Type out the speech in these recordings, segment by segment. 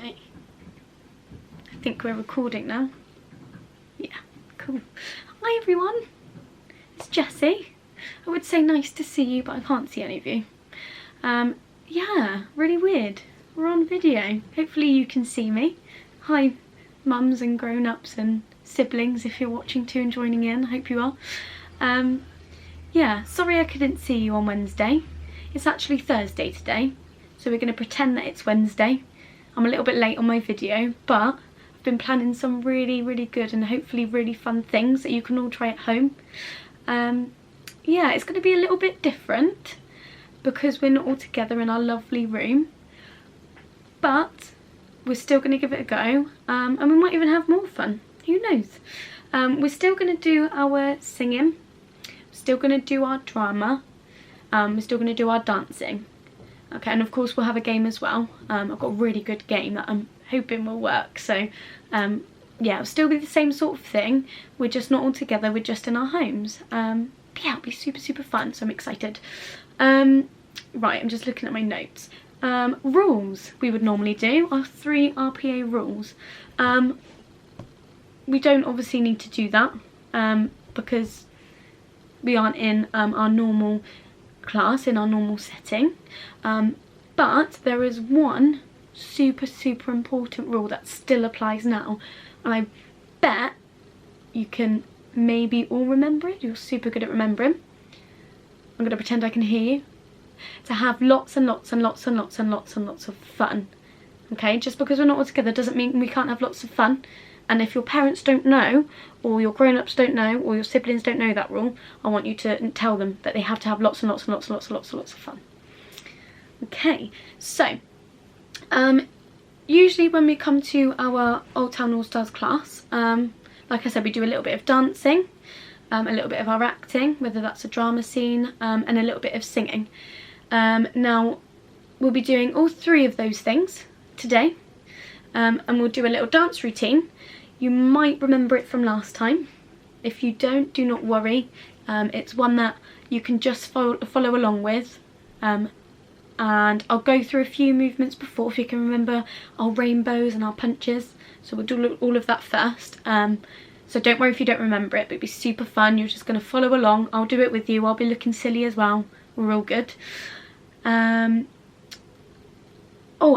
Okay. I think we're recording now. Yeah, cool. Hi everyone, it's Jessie. I would say nice to see you, but I can't see any of you. Yeah, really weird. We're on video. Hopefully you can see me. Hi mums and grown-ups and siblings if you're watching too and joining in. I hope you are. Yeah, sorry I couldn't see you on Wednesday. It's actually Thursday today, so we're going to pretend that it's Wednesday. I'm a little bit late on my video, but I've been planning some really good and hopefully really fun things that you can all try at home. Yeah, it's going to be a little bit different because we're not all together in our lovely room, but we're still going to give it a go, and we might even have more fun. Who knows? We're still going to do our singing, still going to do our drama, we're still going to do our dancing. Okay, and of course we'll have a game as well. I've got a really good game that I'm hoping will work. So yeah, it'll still be the same sort of thing. We're just not all together, we're just in our homes. But yeah, it'll be super fun, so I'm excited. Right, I'm just looking at my notes. Rules we would normally do are 3 RPA rules. We don't obviously need to do that because we aren't in our normal class, in our normal setting, but there is one super important rule that still applies now, and I bet you can maybe all remember it. You're super good at remembering. I'm going to pretend I can hear you. To have lots and lots of fun. Okay, just because we're not all together doesn't mean we can't have lots of fun. And if your parents don't know, or your grown-ups don't know, or your siblings don't know that rule, I want you to tell them that they have to have lots and lots of fun. Okay, so usually when we come to our Old Town All Stars class, like I said, we do a little bit of dancing, a little bit of our acting, whether that's a drama scene, and a little bit of singing. Now, we'll be doing all 3 of those things today, and we'll do a little dance routine. You might remember it from last time. If you don't, do not worry. It's one that you can just follow along with. And I'll go through a few movements before, if you can remember our rainbows and our punches. So we'll do all of that first. So don't worry if you don't remember it, but it'll be super fun. You're just going to follow along. I'll do it with you. I'll be looking silly as well. We're all good. Oh,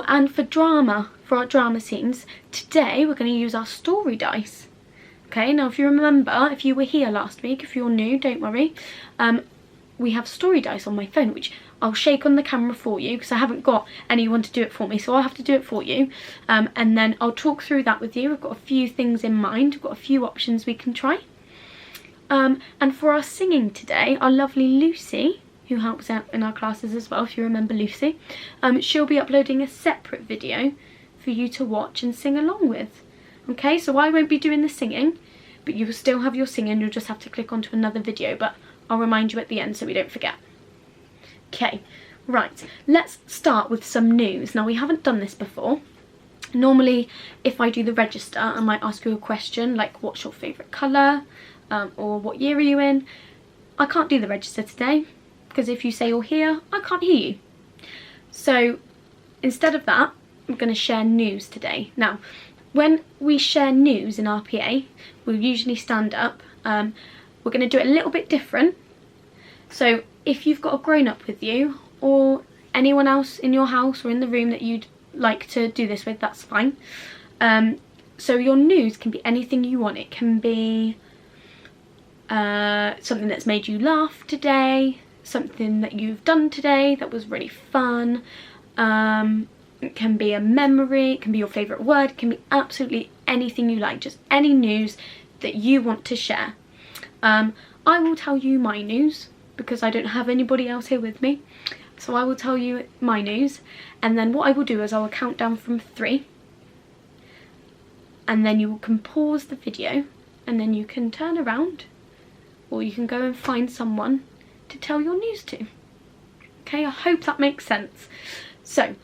and for our drama scenes, today we're going to use our story dice. Okay, now if you remember, if you were here last week, if you're new, don't worry. We have story dice on my phone, which I'll shake on the camera for you because I haven't got anyone to do it for me, so I'll have to do it for you. And then I'll talk through that with you. We've got a few things in mind. We've got a few options we can try. And for our singing today, our lovely Lucy, who helps out in our classes as well, if you remember Lucy, she'll be uploading a separate video for you to watch and sing along with. Okay, so I won't be doing the singing, but you will still have your singing. You'll just have to click onto another video, but I'll remind you at the end so we don't forget. Okay, right, let's start with some news. Now, we haven't done this before. Normally, if I do the register, I might ask you a question like, what's your favourite colour, or what year are you in? I can't do the register today, because if you say you're here, I can't hear you. So instead of that, I'm going to share news today. Now, when we share news in RPA, we'll usually stand up. We're going to do it a little bit different. So if you've got a grown-up with you, or anyone else in your house or in the room that you'd like to do this with, that's fine. So your news can be anything you want. It can be something that's made you laugh today, something that you've done today that was really fun. It can be a memory, it can be your favourite word, it can be absolutely anything you like, just any news that you want to share. I will tell you my news because I don't have anybody else here with me, so I will tell you my news, and then what I will do is I will count down from 3, and then you can pause the video, and then you can turn around, or you can go and find someone to tell your news to. Okay, I hope that makes sense. So,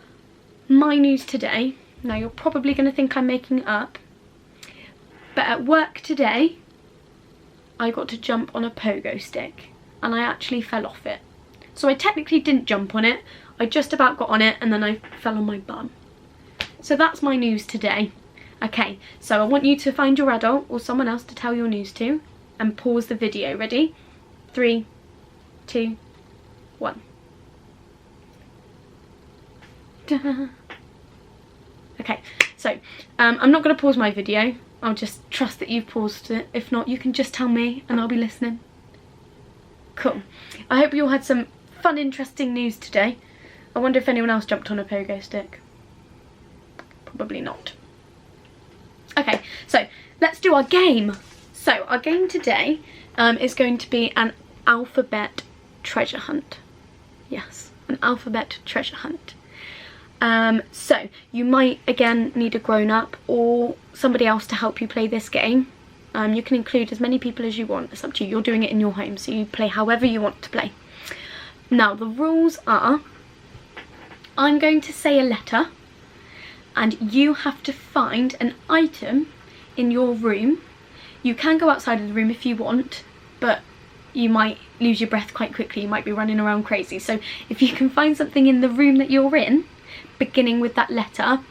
my news today, now you're probably going to think I'm making it up, but at work today, I got to jump on a pogo stick, and I actually fell off it. So I technically didn't jump on it, I just about got on it, and then I fell on my bum. So that's my news today. Okay, so I want you to find your adult or someone else to tell your news to and pause the video. Ready? 3, 2, 1. Okay, so I'm not going to pause my video. I'll just trust that you've paused it. If not, you can just tell me and I'll be listening. Cool. I hope you all had some fun, interesting news today. I wonder if anyone else jumped on a pogo stick. Probably not. Okay, so let's do our game. So our game today is going to be an alphabet treasure hunt. Yes, an alphabet treasure hunt. So you might again need a grown-up or somebody else to help you play this game. You can include as many people as you want. It's up to you. You're doing it in your home, so you play however you want to play. Now the rules are, I'm going to say a letter and you have to find an item in your room. You can go outside of the room if you want, but you might lose your breath quite quickly. You might be running around crazy. So if you can find something in the room that you're in, beginning with that letter,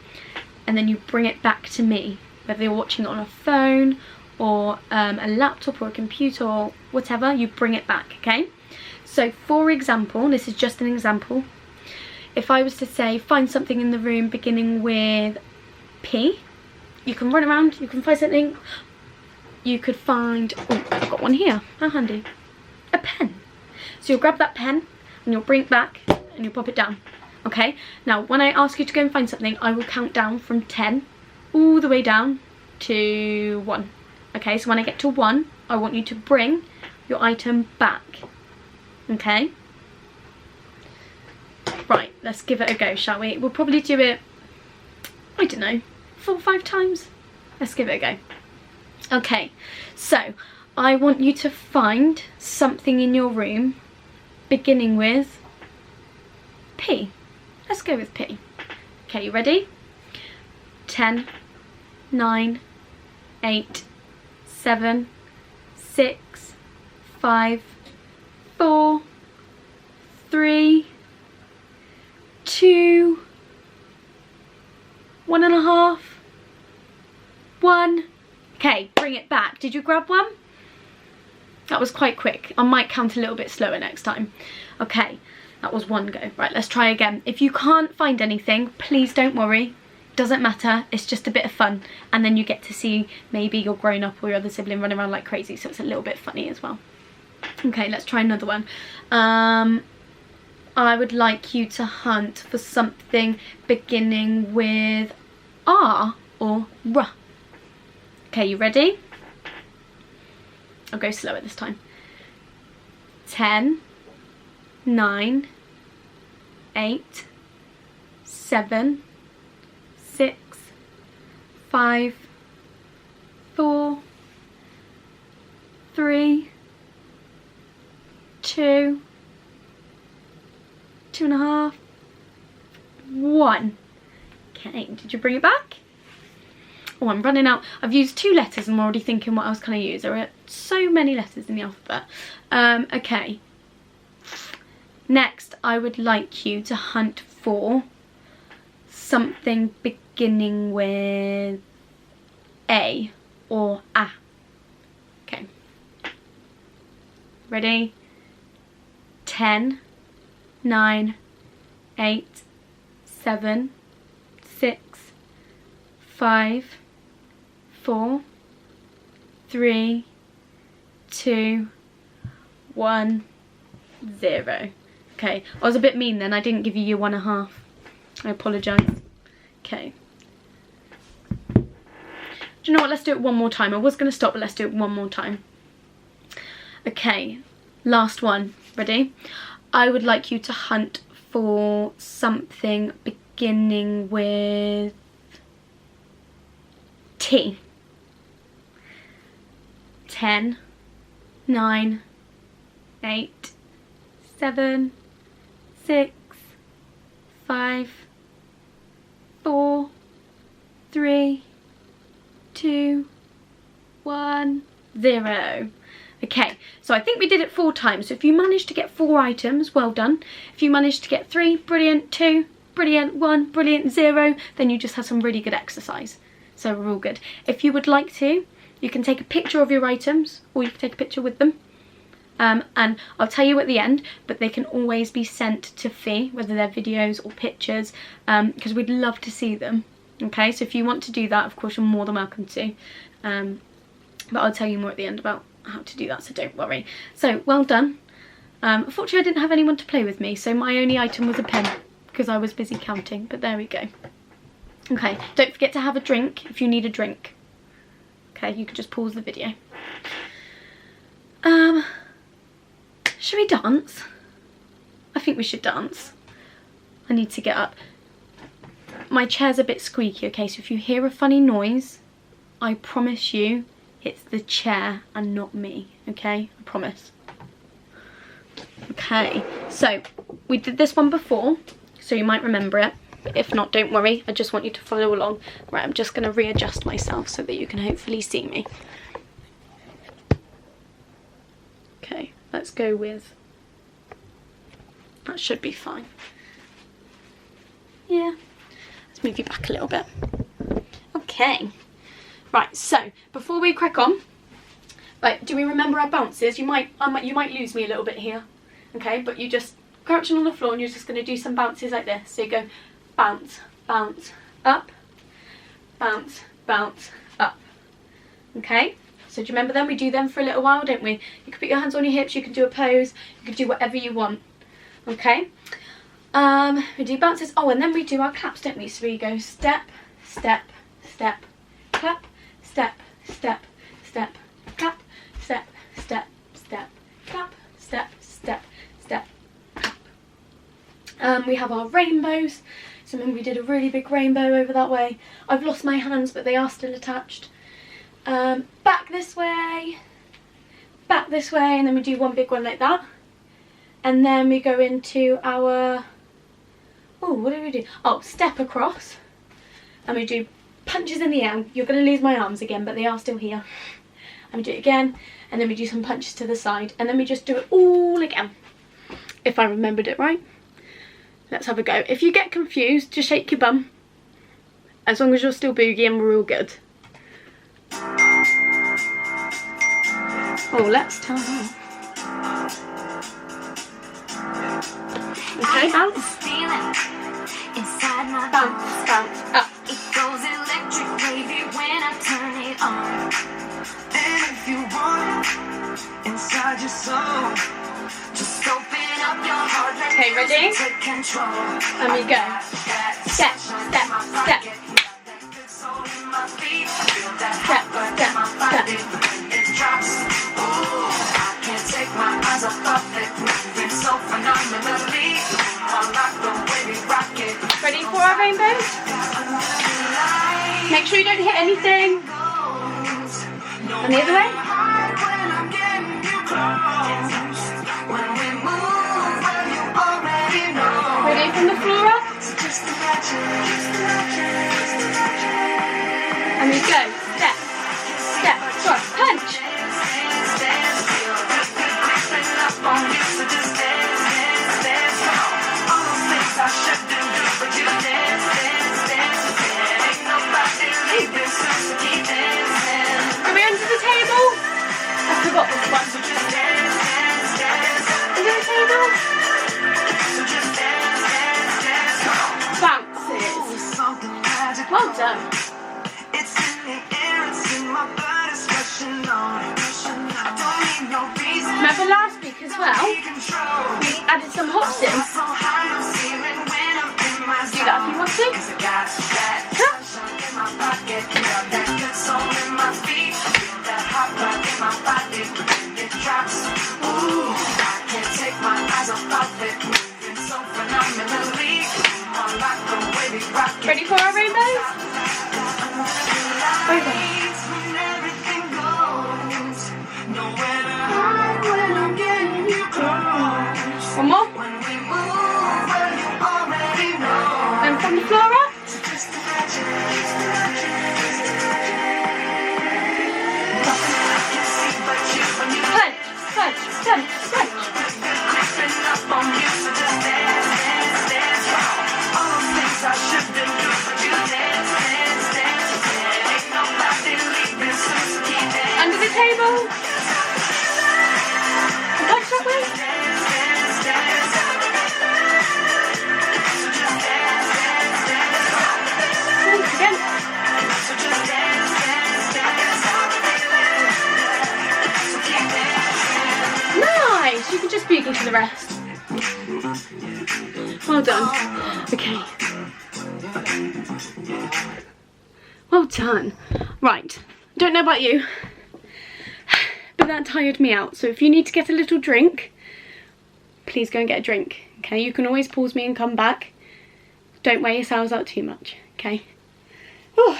and then you bring it back to me, whether you're watching it on a phone or a laptop or a computer or whatever, you bring it back, okay? So for example, this is just an example, if I was to say find something in the room beginning with P, you can run around, you can find something. You could find, oh, I've got one here, how handy, a pen. So you'll grab that pen and you'll bring it back and you'll pop it down. Okay, now when I ask you to go and find something, I will count down from 10 all the way down to 1. Okay, so when I get to 1, I want you to bring your item back. Okay? Right, let's give it a go, shall we? We'll probably do it, I don't know, 4 or 5 times. Let's give it a go. Okay, so I want you to find something in your room beginning with P. Let's go with P. Okay, you ready? 10, 9, 8, 7, 6, 5, 4, 3, 2, 1.5, 1. Okay, bring it back. Did you grab one? That was quite quick. I might count a little bit slower next time. Okay, that was 1 go. Right, let's try again. If you can't find anything, please don't worry. Doesn't matter, it's just a bit of fun. And then you get to see maybe your grown-up or your other sibling run around like crazy, so it's a little bit funny as well. Okay, let's try another one. I would like you to hunt for something beginning with R or R. Okay, you ready? I'll go slower this time. 10, 9, 8, 7, 6, 5, 4, 3, 2, 2.5, 1. Okay, did you bring it back? Oh, I'm running out. I've used 2 letters and I'm already thinking what else can I use. There are so many letters in the alphabet. Okay. Next, I would like you to hunt for something beginning with A or A. Okay. Ready? 10, 9, 8, 7, 6, 5, 4, 3, 2, 1, 0. Okay, I was a bit mean then. I didn't give you your 1.5. I apologise. Okay. Do you know what? Let's do it one more time. I was going to stop, but let's do it one more time. Okay, last one. Ready? I would like you to hunt for something beginning with T. 10, 9, 8, 7, 6, 5, 4, 3, 2, 1, 0. Okay, so I think we did it 4 times. So if you managed to get 4 items, well done. If you managed to get 3, brilliant. 2, brilliant 1, brilliant 0, then you just have some really good exercise. So we're all good. If you would like to, you can take a picture of your items, or you can take a picture with them. And I'll tell you at the end, but they can always be sent to Fee, whether they're videos or pictures, because we'd love to see them. Okay, so if you want to do that, of course, you're more than welcome to. But I'll tell you more at the end about how to do that, so don't worry. So, well done. Unfortunately, I didn't have anyone to play with me, so my only item was a pen, because I was busy counting, but there we go. Okay, don't forget to have a drink if you need a drink. Okay, you can just pause the video. Should we dance? I think we should dance. I need to get up. My chair's a bit squeaky, okay, so if you hear a funny noise, I promise you it's the chair and not me, okay? I promise. Okay, so we did this one before, so you might remember it. But if not, don't worry, I just want you to follow along. Right, I'm just going to readjust myself so that you can hopefully see me. Okay, let's go with, that should be fine. Yeah, let's move you back a little bit. Okay, right, so before we crack on, right, do we remember our bounces? You might lose me a little bit here, okay, but you just crouching on the floor and you're just going to do some bounces like this. So you go bounce, bounce, up, bounce, bounce, up. Okay, so do you remember them? We do them for a little while, don't we? You can put your hands on your hips, you can do a pose, you can do whatever you want. Okay, we do bounces. Oh, and then we do our claps, don't we? So we go step, step, step, clap, step, step, step, clap, step, step, step, clap, step, step, step, clap. We have our rainbows. So remember we did a really big rainbow over that way. I've lost my hands, but they are still attached. Back this way, and then we do one big one like that. And then we go into our, oh, what do we do? Oh, step across. And we do punches in the air. You're going to lose my arms again, but they are still here. And we do it again, and then we do some punches to the side. And then we just do it all again, if I remembered it right. Let's have a go. If you get confused, just shake your bum. As long as you're still boogieing, we're all good. Oh, let's turn on. Okay, bounce. Bounce, bounce, up. It goes electric wavy when I turn it on. And if you want it inside your soul, just open up your heart. Okay, ready? Take control. And we go. Step, step, step. Step, step, step. It drops. Ooh, I can't take my eyes off of it. Moving so phenomenally. I like the way we rock it. Ready for our rainbows? Make sure you don't hit anything. And the other way. Ready from the floor up. And we go. Step, step, cross, punch. Are we under the table? I forgot this one. Is there a table? Bounces. Well done. It's in the air, it's in my blood, it's rushing on. I don't need no reason. Remember last week as well, we added some hops in. Do that if you want to. Ready for our rainbows? Okay. One more. And from the floor up. Punch, punch, punch, punch. to the rest. Well done. Okay. Well done. Right, don't know about you, but that tired me out. So if you need to get a little drink, please go and get a drink. Okay, you can always pause me and come back. Don't wear yourselves out too much, okay? Oh,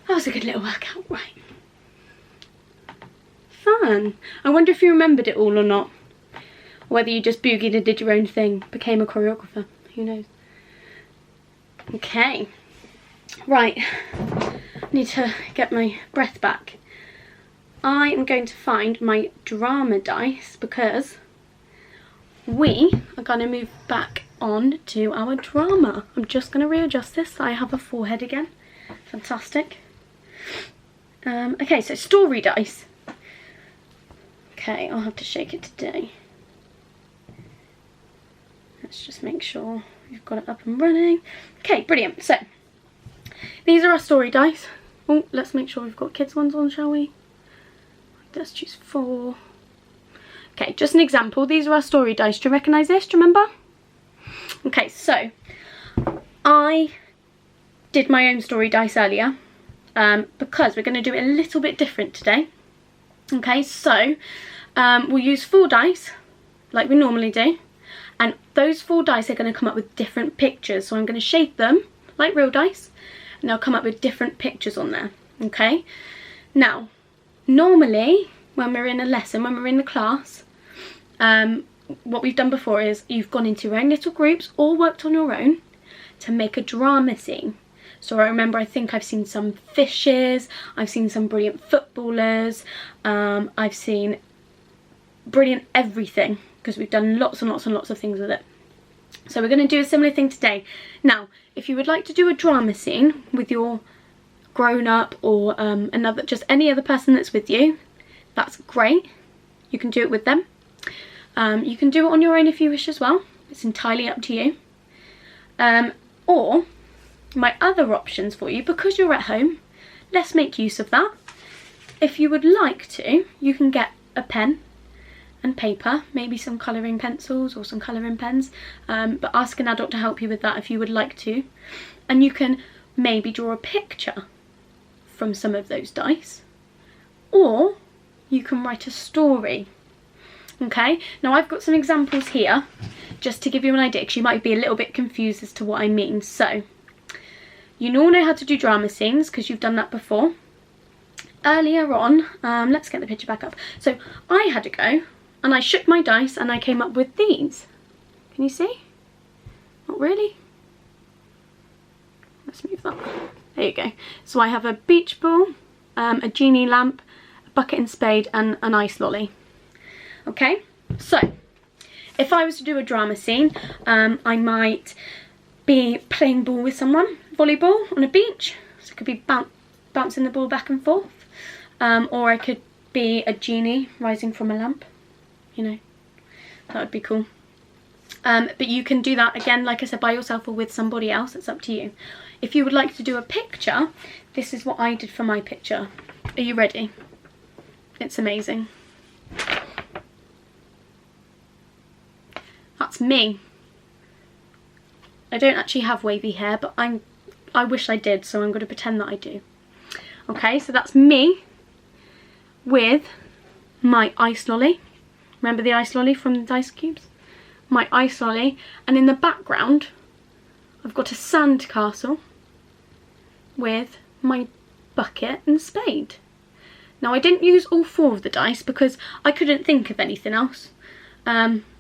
that was a good little workout, right. Fun. I wonder if you remembered it all or not. Or whether you just boogied and did your own thing, became a choreographer, who knows. Okay, right, I need to get my breath back. I am going to find my drama dice because we are going to move back on to our drama. I'm just going to readjust this so I have a forehead again. Fantastic. Okay, so story dice. Okay, I'll have to shake it today. Let's just make sure we've got it up and running. Okay, brilliant. So these are our story dice. Oh, let's make sure we've got kids ones on, shall we? Let's choose 4. Okay, just an example. These are our story dice. Do you recognise this? Do you remember? Okay, so I did my own story dice earlier because we're going to do it a little bit different today. Okay, so we'll use 4 dice like we normally do, and those 4 dice are going to come up with different pictures. So I'm going to shape them like real dice, and they'll come up with different pictures on there. Okay, now normally when we're in a lesson, when we're in the class, what we've done before is you've gone into your own little groups or worked on your own to make a drama scene. So I think I've seen some fishes, I've seen some brilliant footballers, I've seen brilliant everything, because we've done lots and lots and lots of things with it. So we're going to do a similar thing today. Now, if you would like to do a drama scene with your grown-up or just any other person that's with you, that's great. You can do it with them. You can do it on your own if you wish as well. It's entirely up to you. Or my other options for you, because you're at home, let's make use of that. If you would like to, you can get a pen and paper, maybe some colouring pencils or some colouring pens, but ask an adult to help you with that if you would like to. And you can maybe draw a picture from some of those dice, or you can write a story. Okay, now I've got some examples here just to give you an idea, because you might be a little bit confused as to what I mean. So you all know how to do drama scenes because you've done that before. Earlier on, let's get the picture back up. So I had a go and I shook my dice and I came up with these. Can you see? Not really. Let's move that. There you go. So I have a beach ball, a genie lamp, a bucket and spade, and an ice lolly. Okay, so if I was to do a drama scene, I might be playing ball with someone, volleyball on a beach, so it could be bouncing the ball back and forth, or I could be a genie rising from a lamp, you know, that would be cool. But you can do that again, like I said, by yourself or with somebody else. It's up to you. If you would like to do a picture, this is what I did for my picture. Are you ready? It's amazing. That's me. I don't actually have wavy hair, but I wish I did, so I'm going to pretend that I do. Okay, so that's me with my ice lolly. Remember the ice lolly from the dice cubes? My ice lolly, and in the background I've got a sand castle with my bucket and spade. Now I didn't use all 4 of the dice because I couldn't think of anything else.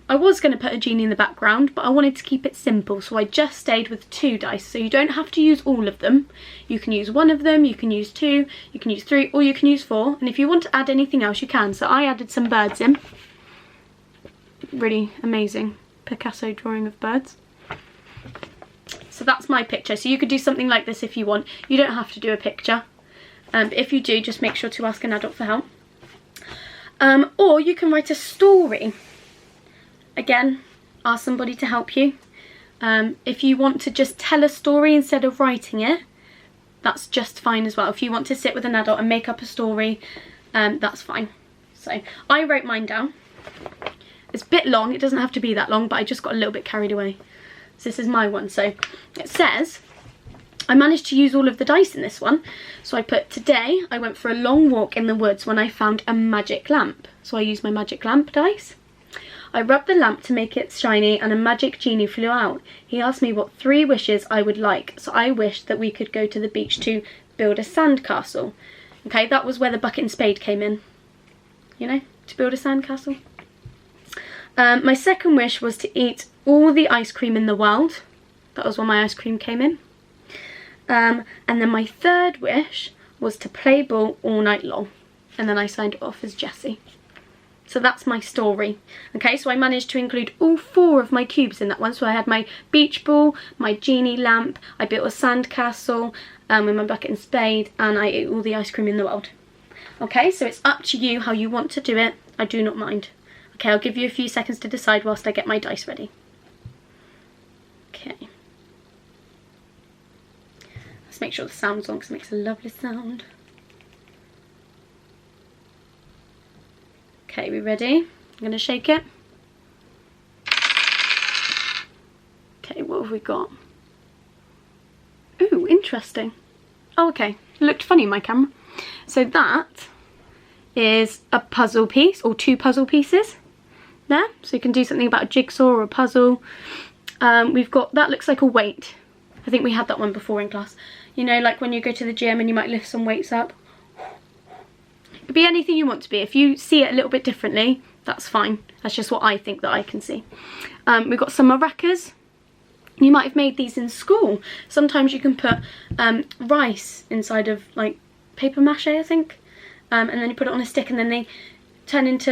I was going to put a genie in the background, but I wanted to keep it simple, so I just stayed with 2 dice. So you don't have to use all of them. You can use 1 of them, you can use 2, you can use 3, or you can use 4. And if you want to add anything else, you can. So I added some birds in. Really amazing Picasso drawing of birds. So that's my picture. So you could do something like this if you want. You don't have to do a picture. But if you do, just make sure to ask an adult for help. Or you can write a story. Again, ask somebody to help you. If you want to just tell a story instead of writing it, that's just fine as well. If you want to sit with an adult and make up a story, that's fine. So I wrote mine down. It's a bit long, it doesn't have to be that long, but I just got a little bit carried away. So this is my one. So it says, I managed to use all of the dice in this one. So I put, today I went for a long walk in the woods when I found a magic lamp. So I used my magic lamp dice. I rubbed the lamp to make it shiny and a magic genie flew out. He asked me what 3 wishes I would like. So I wished that we could go to the beach to build a sand castle. Okay, that was where the bucket and spade came in. You know, to build a sand castle. My second wish was to eat all the ice cream in the world. That was when my ice cream came in. And then my third wish was to play ball all night long. And then I signed it off as Jessie. So that's my story. Okay, so I managed to include all 4 of my cubes in that one. So I had my beach ball, my genie lamp, I built a sand castle with my bucket and spade, and I ate all the ice cream in the world. Okay, so it's up to you how you want to do it. I do not mind. Okay, I'll give you a few seconds to decide whilst I get my dice ready. Okay. Let's make sure the sound's on because it makes a lovely sound. Okay, we ready? I'm going to shake it. Okay, what have we got? Ooh, interesting. Oh, okay. It looked funny in my camera. So that is a puzzle piece, or 2 puzzle pieces there. So you can do something about a jigsaw or a puzzle. We've got, that looks like a weight. I think we had that one before in class. You know, like when you go to the gym and you might lift some weights up. It could be anything you want to be. If you see it a little bit differently, that's fine. That's just what I think that I can see. We've got some maracas. You might have made these in school. Sometimes you can put rice inside of like paper mache, I think. And then you put it on a stick and then they turn into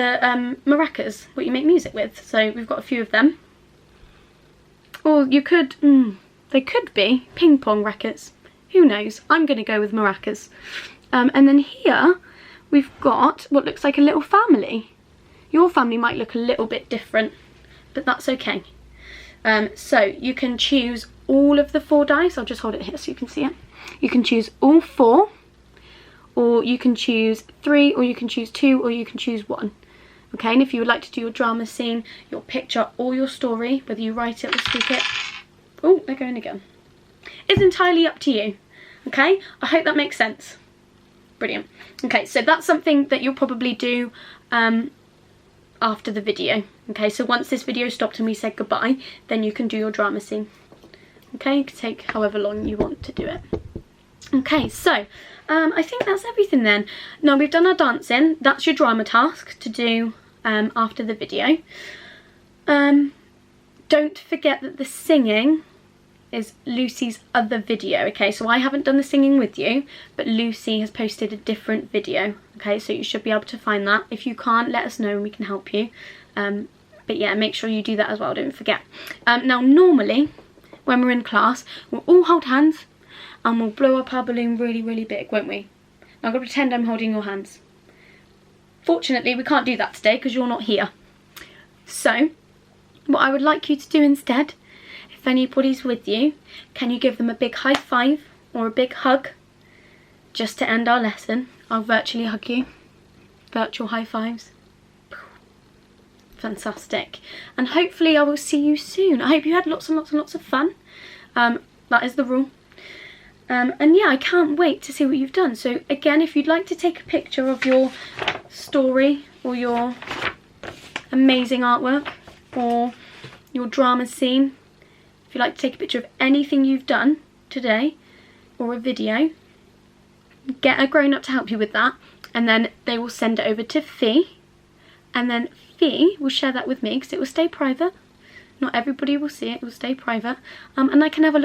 maracas, what you make music with. So we've got a few of them. Or you could, they could be ping pong rackets. Who knows? I'm going to go with maracas. And then here we've got what looks like a little family. Your family might look a little bit different, but that's okay. So you can choose all of the 4 dice. I'll just hold it here so you can see it. You can choose all 4, or you can choose 3, or you can choose 2, or you can choose 1. Okay, and if you would like to do your drama scene, your picture, or your story, whether you write it or speak it, oh, they're going again. It's entirely up to you. Okay, I hope that makes sense. Brilliant. Okay, so that's something that you'll probably do after the video. Okay, so once this video stopped and we said goodbye, then you can do your drama scene. Okay, you can take however long you want to do it. Okay, so I think that's everything then. Now we've done our dancing. That's your drama task to do after the video. Don't forget that the singing is Lucy's other video. Okay, so I haven't done the singing with you, but Lucy has posted a different video. Okay, so you should be able to find that. If you can't, let us know and we can help you. But yeah, make sure you do that as well, don't forget. Now normally when we're in class, we'll all hold hands and we'll blow up our balloon really, really big, won't we? Now I'm going to pretend I'm holding your hands. Fortunately, we can't do that today because you're not here. So what I would like you to do instead, if anybody's with you, can you give them a big high five or a big hug just to end our lesson? I'll virtually hug you. Virtual high fives. Fantastic. And hopefully I will see you soon. I hope you had lots and lots and lots of fun. That is the rule. And yeah, I can't wait to see what you've done. So again, if you'd like to take a picture of your story or your amazing artwork or your drama scene, if you'd like to take a picture of anything you've done today or a video, get a grown-up to help you with that, and then they will send it over to Fee, and then Fee will share that with me because it will stay private. Not everybody will see it, it will stay private, and I can have a look